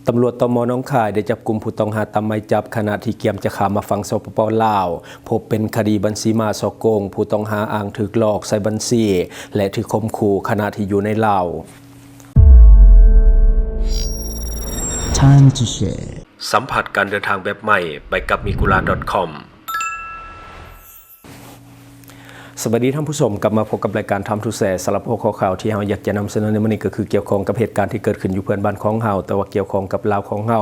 ตำรวจตม.หนองคายได้จับกุมผู้ต้องหาตามหมายจับขณะที่เกียมจะข้ามมาฝั่งสปป.ลาวพบเป็นคดีบัญชีม้าฉ้อโกงผู้ต้องหาอ้างถูกหลอกใส่บัญชีและถูกข่มขู่ขณะที่อยู่ในลาวสัมผัสการเดินทางแบบใหม่ไปกับmigula.comสวัสดีท่านผู้ชมกลับมาพบกับรายการทำทูแสสำหรับหัวข้อข่าวที่เราอยากจะนำเสนอในวันนี้ก็คือเกี่ยวข้องกับเหตุการณ์ที่เกิดขึ้นอยู่เพื่อนบ้านของเราแต่ว่าเกี่ยวข้องกับลาวของเรา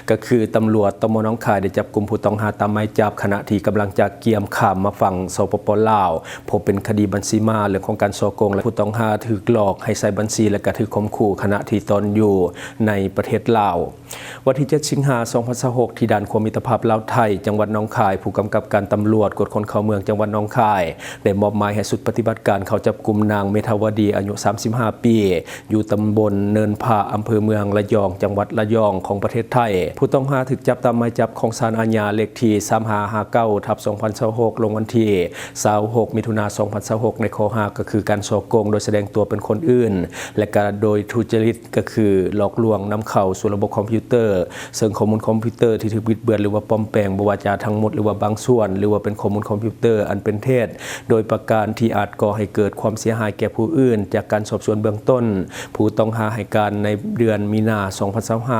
ก็คือตำรวจตม.หนองคายได้จับกุมผู้ต้องหาตามหมายจับขณะที่กำลังจะเกียมข้ามมาฝั่งสปป.ลาวพบเป็นคดีบัญชีม้าเรื่องของการฉ้อโกงและผู้ต้องหาถูกหลอกให้ใส่บัญชีและก็ถูกข่มขู่ขณะที่ตนอยู่ในประเทศลาววันที่7 สิงหาคม 2026ที่ด่านความมิตรภาพลาวไทยจังหวัดหนองคายผู้กำกับการตำรวจตรวจคนเข้าเมืองจังหวัดหนองคายได้มอบหมายให้ชุดปฏิบัติการเข้าจับกุมนางเมธาวดีอายุ35 ปีอยู่ตำบลเนินผาอำเภอเมืองระยองจังหวัดระยองของประเทศไทยผู้ต้องหาถูกจับตามหมายจับของศาลอาญาเลขที่3559/2026ลงวันที่26 มิถุนายน 2026ในข้อหาก็คือการฉ้อโกงโดยแสดงตัวเป็นคนอื่นและก็โดยทุจริตก็คือหลอกลวงนำเข้าสู่ระบบคอมพิวเตอร์ซึ่งข้อมูลคอมพิวเตอร์ที่ถูกบิดเบือนหรือว่าปลอมแปลงบ่ว่าจะทั้งหมดหรือว่าบางส่วนหรือว่าเป็นข้อมูลคอมพิวเตอร์อันเป็นเท็จโดยประการที่อาจก่อให้เกิดความเสียหายแก่ผู้อื่นจากการสอบสวนเบื้องต้นผู้ต้องหาให้การในเดือนมีนาคม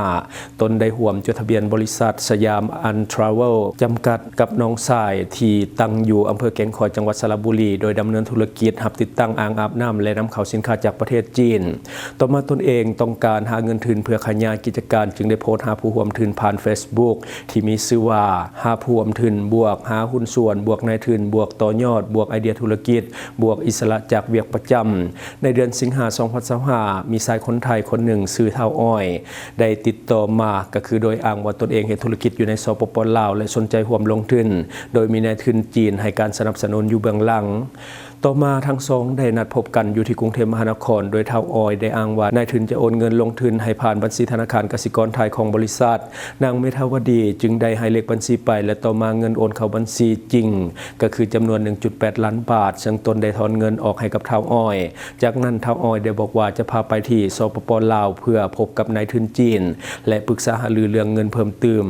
2025ตนได้ร่วมจดทะเบียนบริษัทสยามอันทราเวลจำกัดกับน้องชายที่ตั้งอยู่อำเภอแก่งคอยจังหวัดสระบุรีโดยดำเนินธุรกิจหับติดตั้งอ่างอาบน้ำและนำเข้าสินค้าจากประเทศจีนต่อมาตนเองต้องการหาเงินทุนเพื่อขยายกิจการจึงได้โพสต์หาผู้ร่วมทุนผ่าน Facebook ที่มีชื่อว่าหาผู้ร่วมทุนบวกหาหุ้นส่วนบวกนายทุนบวกต่อยอดบวกไอเดียธุรกิจบวกอิสระจากเวียกประจำในเดือนสิงหาคม 2025มีชายคนไทยคนหนึ่งชื่อเท่าอ้อยได้ติดต่อมาก็คือโดยอ้างว่าตนเองเฮ็ดธุรกิจอยู่ในสปป.ลาวและสนใจร่วมลงทุนโดยมีนายทุนจีนให้การสนับสนุนอยู่เบื้องหลังต่อมาทั้งสองได้นัดพบกันอยู่ที่กรุงเทพมหานครโดยเท่าอ้อยได้อ้างว่านายทุนจะโอนเงินลงทุนให้ผ่านบัญชีธนาคารกสิกรไทยของบริษัทนางเมธาวดีจึงได้ให้เลขบัญชีไปและต่อมาเงินโอนเข้าบัญชีจริงก็คือจำนวน 1.8 ล้านบาทซึ่งตนได้ถอนเงินออกให้กับเท่าอ้อยจากนั้นเท่าอ้อยได้บอกว่าจะพาไปที่สปป.ลาวเพื่อพบกับนายทุนจีนและปรึกษาหารือเรื่องเงินเพิ่มเติม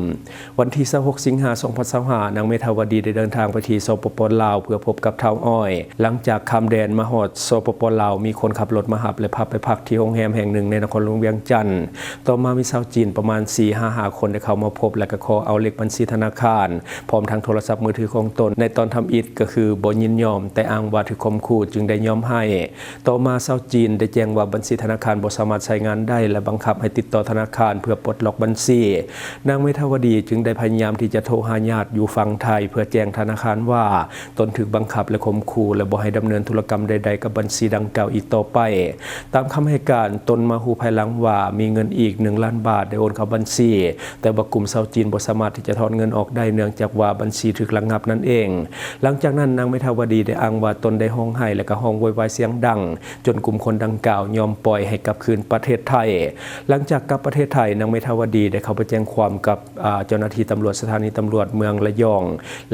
วันที่26 สิงหาคม 2025นางเมธาวดีได้เดินทางไปที่สปป.ลาวเพื่อพบกับเท่าอ้อยหลังจากข้ามแดนมาฮอดสปป.ลาวมีคนขับรถมาหับและพาไปพักที่โรงแรมแห่งหนึ่งในนครหลวงเวียงจันทน์ต่อมามีชาวจีนประมาณ 4-5 คนได้เข้ามาพบและก็ขอเอาเลขบัญชีธนาคารพร้อมทั้งโทรศัพท์มือถือของตนในตอนทำอิฐก็คือบ่ยินยอมแต่อ้างว่าถูกข่มขู่จึงได้ยอมให้ต่อมาชาวจีนได้แจ้งว่าบัญชีธนาคารบ่สามารถใช้งานได้และบังคับให้ติดต่อธนาคารเพื่อปลดล็อกบัญชีนางเมธาวดีจึงได้พยายามที่จะโทรหาญาติอยู่ฝั่งไทยเพื่อแจ้งธนาคารว่าตนถูกบังคับและข่มขู่และบ่ให้ดำเนินธุรกรรมใดๆกับบัญชีดังกล่าวอีกต่อไปตามคำให้การตนมาฮู้ภายหลังว่ามีเงินอีก1 ล้านบาทได้โอนเข้าบัญชีแต่ว่ากลุ่มชาวจีนบ่สามารถที่จะถอนเงินออกได้เนื่องจากว่าบัญชีถูกระงับนั่นเองหลังจากนั้นนางเมธาวดีได้อ้างว่าตนได้ร้องไห้และก็ร้องโวยวายเสียงดังจนกลุ่มคนดังกล่าวยอมปล่อยให้กลับคืนประเทศไทยหลังจากกลับประเทศไทยนางเมธาวดีได้เข้าไปแจ้งความกับเจ้าหน้าที่ตำรวจสถานีตำรวจเมืองระยอง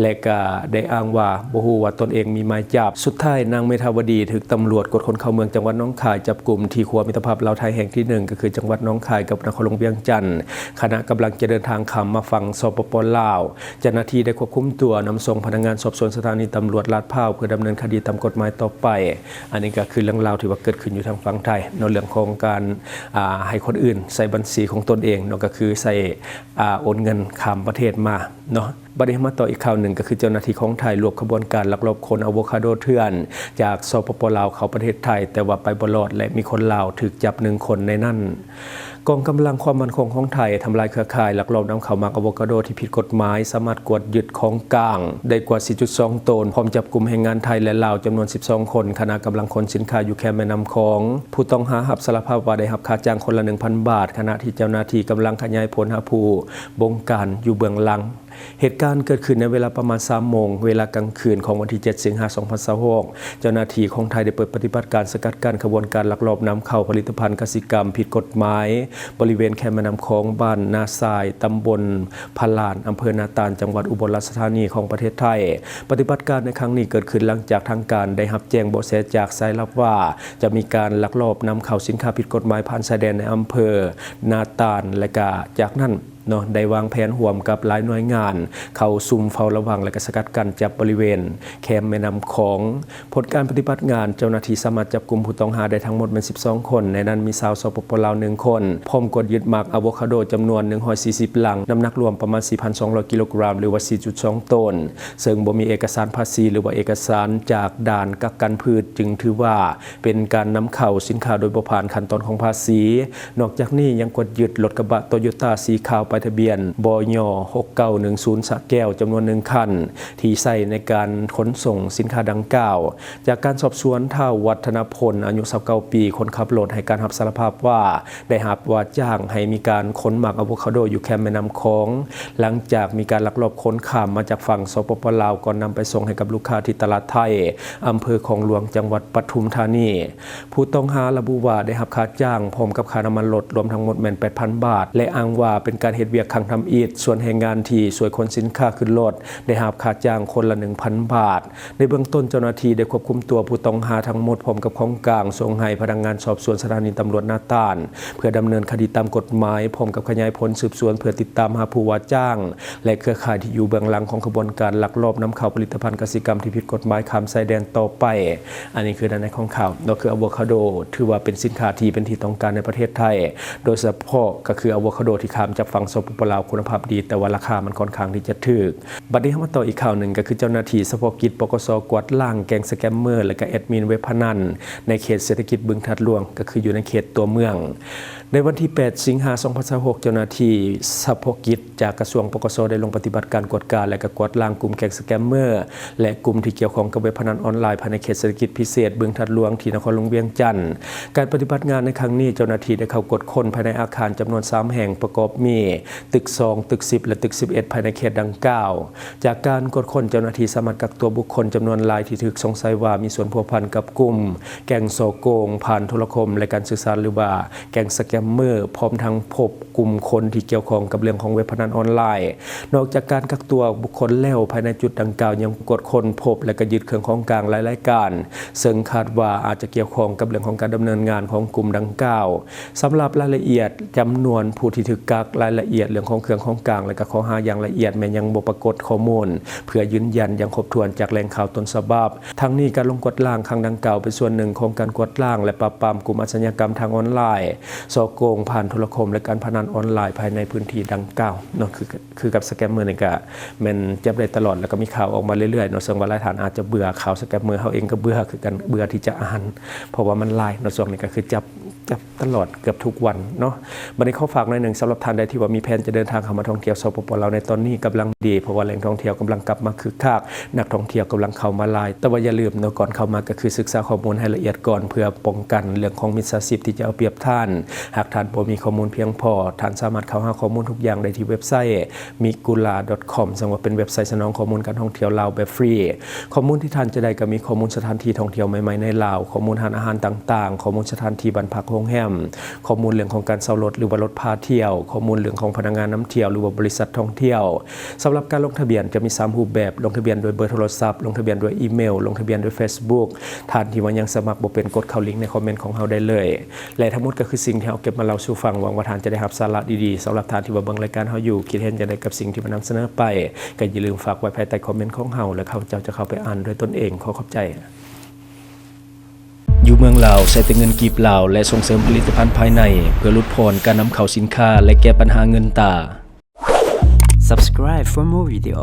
และก็ได้อ้างว่าบ่ฮู้ว่าตนเองมีหมายจับสุดท้ายนางเมธาวดีถูกตำรวจตรวจคนเข้าเมืองจังหวัดหนองคายจับกลุ่มที่ครัวมิตรภาพลาวไทยแห่งที่1ก็คือจังหวัดหนองคายกับนครหลวงเวียงจันทน์ขณะกำลังจะเดินทางข้ามมาฝั่งสปป.ลาวเจ้าหน้าที่ได้ควบคุมตัวนำส่งพนักงานสอบสวนสถานีตำรวจลาดพร้าวเพื่อดำเนินคดีตามกฎหมายต่อไปอันนี้ก็คือเรื่องราวที่ว่าเกิดขึ้นอยู่ทางฝั่งไทยในเรื่องของการให้คนอื่นใส่บัญชีของตนเองเนาะก็คือใส่โอนเงินข้ามประเทศมาเนาะบัดนี้มาต่ออีกข่าวหนึ่งก็คือเจ้าหน้าที่ของไทยรวบขบวนการลักลอบขนอะโวคาโดเถื่อนจากสปป.ลาวเข้าประเทศไทยแต่ว่าไปบ่รอดและมีคนลาวถูกจับ1 คนในนั้นกองกำลังความมั่นคงของไทยทำลายเครือข่ายลักลอบนำเข้าหมากอะโวคาโดที่ผิดกฎหมายสามารถกวดยึดของกลางได้กว่า 4.2 ตนพร้อมจับกุมแรงงานไทยและลาวจำนวน12 คนขณะกำลังขนสินค้าอยู่แคมป์แม่น้ำคองผู้ต้องหารับสารภาพว่าได้รับค่าจ้างคนละ 1,000 บาทขณะที่เจ้าหน้าที่กำลังขยายผลหาผู้บงการอยู่เบื้องหลัง เหตุการณ์เกิดขึ้นในเวลาประมาณ 3 โมงเวลากลางคืนของวันที่ 7 สิงหาคม 2026 เจ้าหน้าที่ของไทยได้เปิดปฏิบัติการสกัดกั้นขบวนการลักลอบนำเข้าผลิตภัณฑ์กสิกรรมผิดกฎหมายบริเวณแคมป์แม่น้ำคลองบ้านนาทรายตำบลพะลานอำเภอนาตาลจังหวัดอุบลราชธานีของประเทศไทยปฏิบัติการในครั้งนี้เกิดขึ้นหลังจากทางการได้รับแจ้งเบาะแสจากสายลับว่าจะมีการลักลอบนำเข้าสินค้าผิดกฎหมายผ่านชายแดนในอำเภอนาตาลและก็จากนั้นได้วางแผนร่วมกับหลายหน่วยงานเข้าซุ่มเฝ้าระวังและก็สกัดกั้นจับบริเวณแคมป์แม่น้ำของผลการปฏิบัติงานเจ้าหน้าที่สามารถจับกลุ่มผู้ต้องหาได้ทั้งหมดเป็น12 คนในนั้นมีชาวสปปลาว1 คนพร้อมกดยึดหมากอะโวคาโดจำนวน140 ลังน้ำหนักรวมประมาณ 4,200 กิโลกรัมหรือว่า 4.2 ตันซึ่งบ่มีเอกสารภาษีหรือว่าเอกสารจากด่านกักกันพืชจึงถือว่าเป็นการนำเข้าสินค้าโดยบ่ผ่านขั้นตอนของภาษีนอกจากนี้ยังกดยึดรถกระบะโตโยต้าสีขาวป้ายทะเบียนบย6910 สระแก้วจำนวน1 คันที่ใช้ในการขนส่งสินค้าดังกล่าวจากการสอบสวนท้าววัฒนพลอายุ29 ปีคนขับรถให้การรับสารภาพว่าได้รับว่าจ้างให้มีการขนหมากอะโวคาโดอยู่แคมป์แม่น้ำคลองหลังจากมีการลักลอบขนข้ามมาจากฝั่งสปปลาวก่อนนำไปส่งให้กับลูกค้าที่ตลาดไทยอำเภอคลองหลวงจังหวัดปทุมธานีผู้ต้องหาระบุว่าได้รับค่าจ้างพร้อมกับค่าน้ำมันรถรวมทั้งหมดแม่น 8,000 บาทและอ้างว่าเป็นการเฮ็ดเวียกขังทำอิฐส่วนแรงงานที่ช่วยขนสินค้าขึ้นรถได้รับค่าจ้างคนละ 1,000 บาทในเบื้องต้นเจ้าหน้าที่ได้ควบคุมตัวผู้ต้องหาทั้งหมดพร้อมกับของกลางส่งให้พนักงานสอบสวนสถานีตำรวจนาตาลเพื่อดำเนินคดีตามกฎหมายพร้อมกับขยายผลสืบสวนเพื่อติดตามหาผู้ว่าจ้างและเครือข่ายที่อยู่เบื้องหลังของขบวนการลักลอบนำเข้าผลิตภัณฑ์กสิกรรมที่ผิดกฎหมายข้ามชายแดนต่อไปอันนี้คือด้านในของข่าวนั่นคืออะโวคาโดถือว่าเป็นสินค้าที่เป็นที่ต้องการในประเทศไทยโดยเฉพาะก็คืออะโวคาโดที่ข้ามจากฝั่งสปปลาวคุณภาพดีแต่ว่าราคามันค่อนข้างที่จะถูกบัดนี้มาต่ออีกข่าวหนึ่งก็คือเจ้าหน้าที่เฉพาะกิจปกส.กวาดล้างแก๊งสแกมเมอร์และก็แอดมินเว็บพนันในเขตเศรษฐกิจบึงทัดหลวงก็คืออยู่ในเขตตัวเมืองในวันที่ 8 สิงหาคม 2026 เจ้าหน้าที่เฉพาะกิจจากกระทรวงปกส.ได้ลงปฏิบัติการกวดการและก็กวาดล้างกลุ่มแก๊งสแกมเมอร์และกลุ่มที่เกี่ยวข้องกับเว็บพนันออนไลน์ภายในเขตเศรษฐกิจพิเศษบึงทัดหลวงที่นครหลวงเวียงจันทร์การปฏิบัติงานในครั้งนี้เจ้าหน้าที่ได้เข้ากวดค้นภายในอาคารจำนวน3 แห่งประกอบมีตึก 2 ตึก 10 และตึก 11 ภายในเขตดังกล่าวจากการกวดค้นเจ้าหน้าที่สามารถกักตัวบุคคลจำนวนหลายที่ถูกสงสัยว่ามีส่วนพัวพันกับกลุ่มแก๊งโซโกงผ่านโทรคมและการสื่อสารหรือว่าแก๊งสแกมเมอร์พร้อมทั้งพบกลุ่มคนที่เกี่ยวข้องกับเรื่องของเว็บพนันออนไลน์นอกจากการกักตัวบุคคลแล้วภายในจุดดังกล่าวยังกดค้นพบและก็ยึดเครื่องของกลางหลายๆการซึ่งคาดว่าอาจจะเกี่ยวข้องกับเรื่องของการดำเนินงานของกลุ่มดังกล่าวสำหรับรายละเอียดจำนวนผู้ที่ถูกกักรายละเอียดเรื่องของเครื่องของกลางและก็ข้อหาอย่างละเอียดแม้ยังบ่ปรากฏข้อมูลเพื่อยืนยันอย่างครบถ้วนจากแหล่งข่าวต้นฉบับทั้งนี้การลงกดล้างครั้งดังกล่าวเป็นส่วนหนึ่งของการกดล้างและปราบปรามกลุ่มอาชญากรรมทางออนไลน์ฉ้อโกงผ่านโทรคมและการพนันออนไลน์ภายในพื้นที่ดังกล่าวเนาะคือกับสแกมเมอร์นี่ก็แม่นจับได้ตลอดแล้วก็มีข่าวออกมาเรื่อยๆเนาะซึ่งว่าหลายท่านอาจจะเบื่อข่าวสแกมเมอร์เฮาเองก็เบื่อคือกันเบื่อที่จะอ่านเพราะว่ามันหลายเนาะช่วงนี้ก็คือจับตลอดเกือบทุกวันเนาะบัดนี้ขอฝากหน่อยนึงสำหรับท่านใดที่ว่ามีแผนจะเดินทางเข้ามาท่องเที่ยวสปปลาวในตอนนี้กำลังดีเพราะว่าแหล่งท่องเที่ยวกำลังกลับมาคึกคักนักท่องเที่ยวกำลังเข้ามาหลายแต่ว่าอย่าลืมเนาะก่อนเข้ามาก็คือศึกษาข้อมูลให้ละเอียดก่อนเพื่อป้องกันเรื่องของมิจฉาชีพที่จะเอาเปรียบท่านหากท่านบ่มีข้อมูลเพียงพอท่านสามารถเข้าหาข้อมูลทุกอย่างได้ที่เว็บไซต์ migula.com ซึ่งว่าเป็นเว็บไซต์สนองข้อมูลการท่องเที่ยวลาวแบบฟรีข้อมูลที่ท่านจะได้ก็มีข้อมูลสถานที่ท่องเที่ยวใหม่ๆในลาวข้อมูลอาหารต่างๆข้อมูลสถานที่บ้านพักโรงแรมข้อมูลเรื่องของการเช่ารถหรือว่ารถพาเที่ยวข้อมูลเรื่องของพนักงานนำเที่ยวหรือว่าบริษัทท่องเที่ยวสำหรับการลงทะเบียนจะมี3รูปแบบลงทะเบียนโดยเบอร์โทรศัพท์ลงทะเบียนโดยอีเมลลงทะเบียนโดย Facebook ท่านที่ว่ายังสมัครบ่เป็นกดเข้าลิงก์ในคอมเมนต์ของเฮาได้เลยและทั้งหมดก็คือสิ่งที่เฮาเก็บมาเล่าสู่ฟังหวังว่าท่านจะได้รับสาระดีๆสำหรับท่านที่ว่าเบิ่งรายการเฮาอยู่คิดเห็นจะได้กับสิ่งที่มานำเสนอไปก็อย่าลืมฝากไว้ภายใต้คอมเมนต์ของเฮาและเขาจะเข้าไปอ่านด้วยตนเองขอขอบใจอยู่เมืองลาวใช้แต่เงินกีบลาวและส่งเสริมผลิตภัณฑ์ภายในเพื่อลดพรการนำเข้าสินค้าและแก้ปัญหาเงินตา Subscribe for more video